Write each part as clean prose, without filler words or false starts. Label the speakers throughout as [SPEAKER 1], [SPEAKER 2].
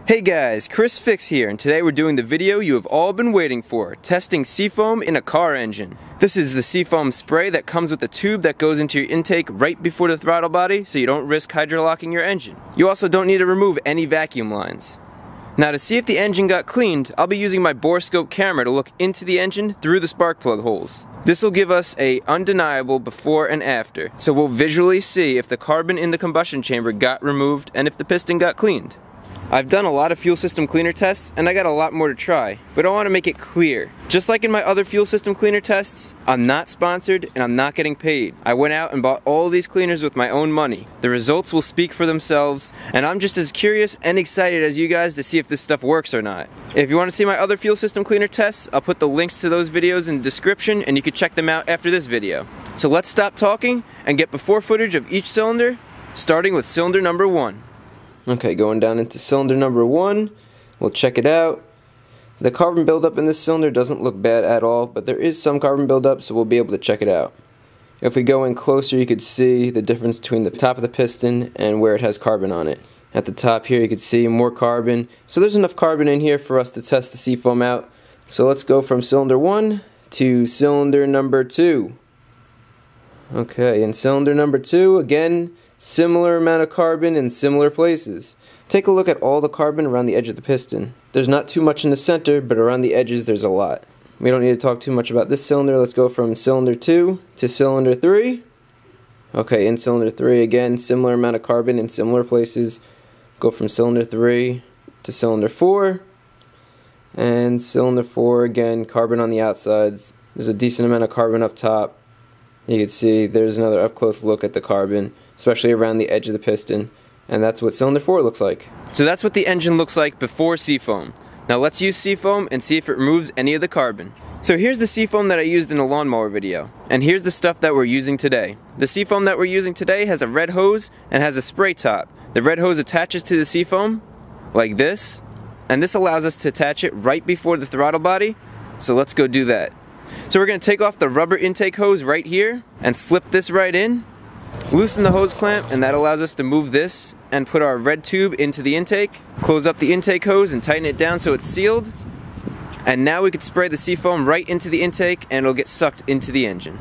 [SPEAKER 1] Hey guys, Chris Fix here, and today we're doing the video you have all been waiting for, testing Seafoam in a car engine. This is the Seafoam spray that comes with a tube that goes into your intake right before the throttle body so you don't risk hydrolocking your engine. You also don't need to remove any vacuum lines. Now to see if the engine got cleaned, I'll be using my borescope camera to look into the engine through the spark plug holes. This will give us an undeniable before and after, so we'll visually see if the carbon in the combustion chamber got removed and if the piston got cleaned. I've done a lot of fuel system cleaner tests and I got a lot more to try, but I want to make it clear. Just like in my other fuel system cleaner tests, I'm not sponsored and I'm not getting paid. I went out and bought all these cleaners with my own money. The results will speak for themselves, and I'm just as curious and excited as you guys to see if this stuff works or not. If you want to see my other fuel system cleaner tests, I'll put the links to those videos in the description and you can check them out after this video. So let's stop talking and get before footage of each cylinder, starting with cylinder number 1. Okay, going down into cylinder number 1, we'll check it out. The carbon buildup in this cylinder doesn't look bad at all, but there is some carbon buildup, so we'll be able to check it out. If we go in closer, you could see the difference between the top of the piston and where it has carbon on it. At the top here, you can see more carbon. So there's enough carbon in here for us to test the Seafoam out. So let's go from cylinder 1 to cylinder number 2. Okay, in cylinder number 2, again, similar amount of carbon in similar places. Take a look at all the carbon around the edge of the piston. There's not too much in the center, but around the edges there's a lot. We don't need to talk too much about this cylinder. Let's go from cylinder 2 to cylinder 3. Okay, in cylinder 3 again, similar amount of carbon in similar places. Go from cylinder 3 to cylinder 4. And cylinder 4 again, carbon on the outsides. There's a decent amount of carbon up top. You can see there's another up close look at the carbon, especially around the edge of the piston, and that's what cylinder 4 looks like. So that's what the engine looks like before Seafoam. Now let's use Seafoam and see if it removes any of the carbon. So here's the Seafoam that I used in a lawnmower video, and here's the stuff that we're using today. The Seafoam that we're using today has a red hose and has a spray top. The red hose attaches to the Seafoam like this, and this allows us to attach it right before the throttle body, so let's go do that. So we're going to take off the rubber intake hose right here and slip this right in, loosen the hose clamp, and that allows us to move this and put our red tube into the intake, close up the intake hose and tighten it down so it's sealed, and now we can spray the Seafoam right into the intake and it'll get sucked into the engine.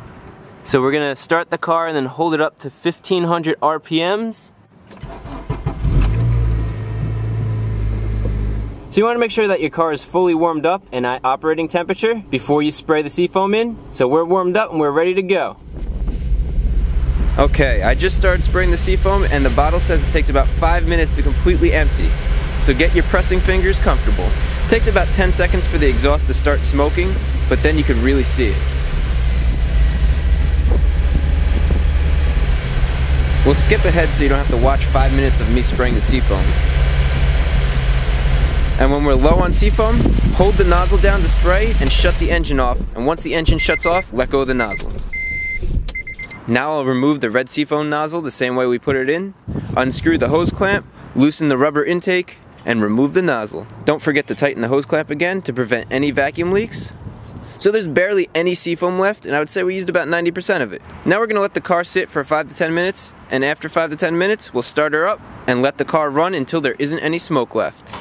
[SPEAKER 1] So we're going to start the car and then hold it up to 1500 RPMs. So you want to make sure that your car is fully warmed up and at operating temperature before you spray the Seafoam in. So we're warmed up and we're ready to go. Okay, I just started spraying the Seafoam and the bottle says it takes about 5 minutes to completely empty. So get your pressing fingers comfortable. It takes about 10 seconds for the exhaust to start smoking, but then you can really see it. We'll skip ahead so you don't have to watch 5 minutes of me spraying the Seafoam. And when we're low on Seafoam, hold the nozzle down to spray and shut the engine off, and once the engine shuts off, let go of the nozzle. Now I'll remove the red Seafoam nozzle the same way we put it in, unscrew the hose clamp, loosen the rubber intake, and remove the nozzle. Don't forget to tighten the hose clamp again to prevent any vacuum leaks. So there's barely any Seafoam left, and I would say we used about 90% of it. Now we're going to let the car sit for 5 to 10 minutes, and after 5 to 10 minutes, we'll start her up and let the car run until there isn't any smoke left.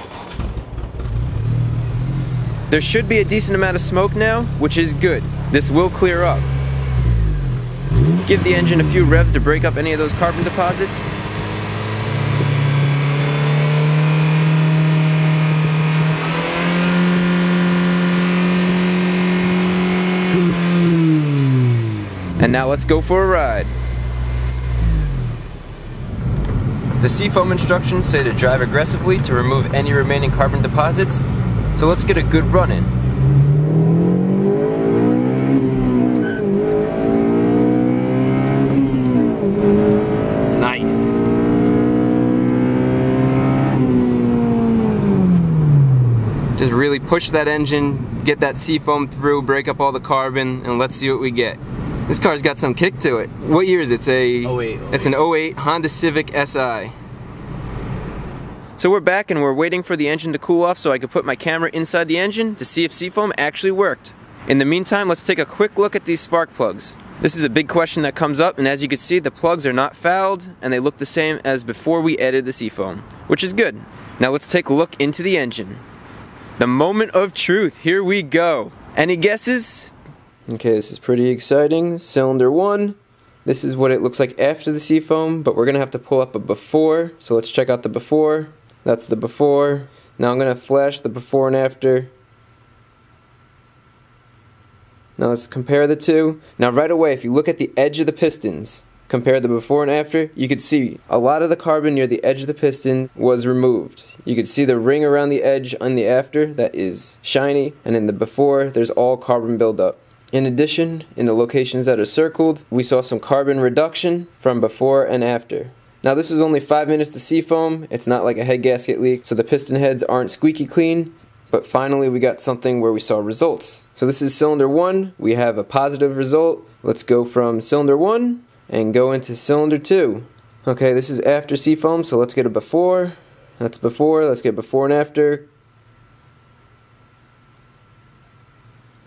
[SPEAKER 1] There should be a decent amount of smoke now, which is good. This will clear up. Give the engine a few revs to break up any of those carbon deposits. And now let's go for a ride. The Seafoam instructions say to drive aggressively to remove any remaining carbon deposits. So let's get a good run in. Nice. Just really push that engine, get that Seafoam through, break up all the carbon, and let's see what we get. This car's got some kick to it. What year is it? It's a 08. It's an 08 Honda Civic Si. So we're back and we're waiting for the engine to cool off so I could put my camera inside the engine to see if Seafoam actually worked. In the meantime, let's take a quick look at these spark plugs. This is a big question that comes up, and as you can see, the plugs are not fouled and they look the same as before we added the Seafoam, which is good. Now let's take a look into the engine. The moment of truth, here we go. Any guesses? Okay, this is pretty exciting. Cylinder 1. This is what it looks like after the Seafoam, but we're gonna have to pull up a before. So let's check out the before. That's the before. Now I'm gonna flash the before and after. Now let's compare the two. Now right away, if you look at the edge of the pistons, compare the before and after, you could see a lot of the carbon near the edge of the piston was removed. You could see the ring around the edge on the after that is shiny, and in the before, there's all carbon buildup. In addition, in the locations that are circled, we saw some carbon reduction from before and after. Now this was only 5 minutes to Seafoam. It's not like a head gasket leak, so the piston heads aren't squeaky clean, but finally we got something where we saw results. So this is cylinder 1. We have a positive result. Let's go from cylinder 1 and go into cylinder 2. Okay, this is after Seafoam, so let's get a before. That's before. Let's get before and after.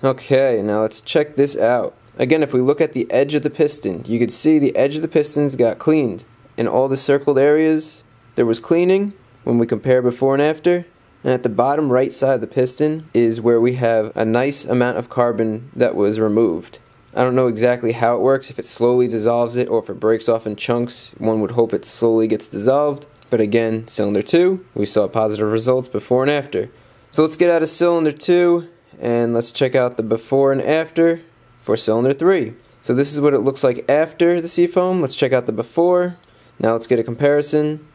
[SPEAKER 1] Okay, now let's check this out. Again, if we look at the edge of the piston, you can see the edge of the pistons got cleaned. In all the circled areas, there was cleaning when we compare before and after. And at the bottom right side of the piston is where we have a nice amount of carbon that was removed. I don't know exactly how it works, if it slowly dissolves it or if it breaks off in chunks. One would hope it slowly gets dissolved. But again, cylinder 2, we saw positive results before and after. So let's get out of cylinder 2. And let's check out the before and after for cylinder 3. So this is what it looks like after the Seafoam. Let's check out the before. Now let's get a comparison.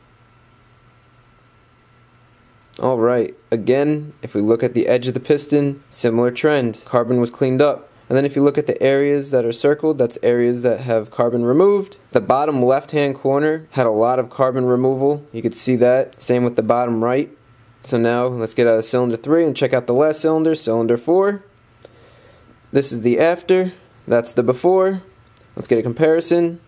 [SPEAKER 1] Alright, again, if we look at the edge of the piston, similar trend. Carbon was cleaned up. And then if you look at the areas that are circled, that's areas that have carbon removed. The bottom left-hand corner had a lot of carbon removal. You could see that. Same with the bottom right. So now let's get out of cylinder 3 and check out the last cylinder, cylinder 4. This is the after, that's the before. Let's get a comparison.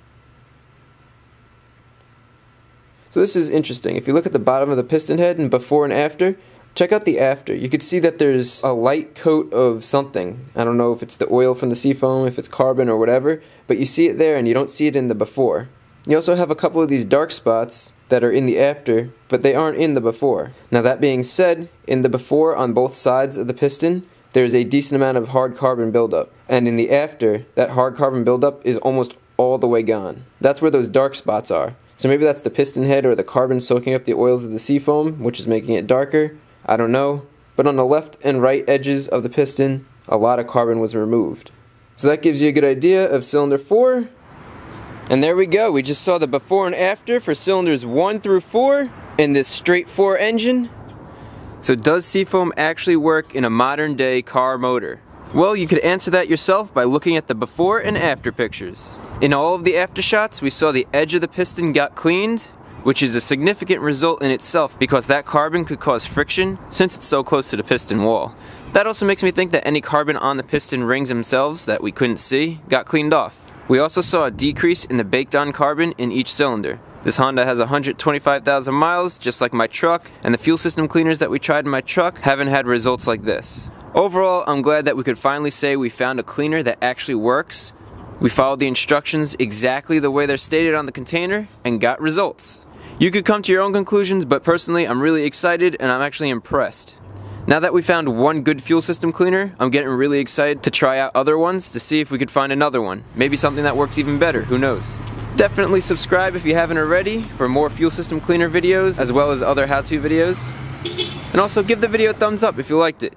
[SPEAKER 1] So this is interesting. If you look at the bottom of the piston head and before and after, check out the after. You could see that there's a light coat of something. I don't know if it's the oil from the Seafoam, if it's carbon or whatever, but you see it there and you don't see it in the before. You also have a couple of these dark spots that are in the after, but they aren't in the before. Now that being said, in the before on both sides of the piston, there's a decent amount of hard carbon buildup. And in the after, that hard carbon buildup is almost all the way gone. That's where those dark spots are. So maybe that's the piston head or the carbon soaking up the oils of the Seafoam, which is making it darker. I don't know. But on the left and right edges of the piston, a lot of carbon was removed. So that gives you a good idea of cylinder 4. And there we go, we just saw the before and after for cylinders 1 through 4 in this straight 4 engine. So does Seafoam actually work in a modern day car motor? Well, you could answer that yourself by looking at the before and after pictures. In all of the after shots, we saw the edge of the piston got cleaned, which is a significant result in itself because that carbon could cause friction since it's so close to the piston wall. That also makes me think that any carbon on the piston rings themselves that we couldn't see got cleaned off. We also saw a decrease in the baked on carbon in each cylinder. This Honda has 125,000 miles, just like my truck, and the fuel system cleaners that we tried in my truck haven't had results like this. Overall, I'm glad that we could finally say we found a cleaner that actually works. We followed the instructions exactly the way they're stated on the container and got results. You could come to your own conclusions, but personally, I'm really excited and I'm actually impressed. Now that we found one good fuel system cleaner, I'm getting really excited to try out other ones to see if we could find another one. Maybe something that works even better, who knows. Definitely subscribe if you haven't already for more fuel system cleaner videos as well as other how-to videos. And also give the video a thumbs up if you liked it.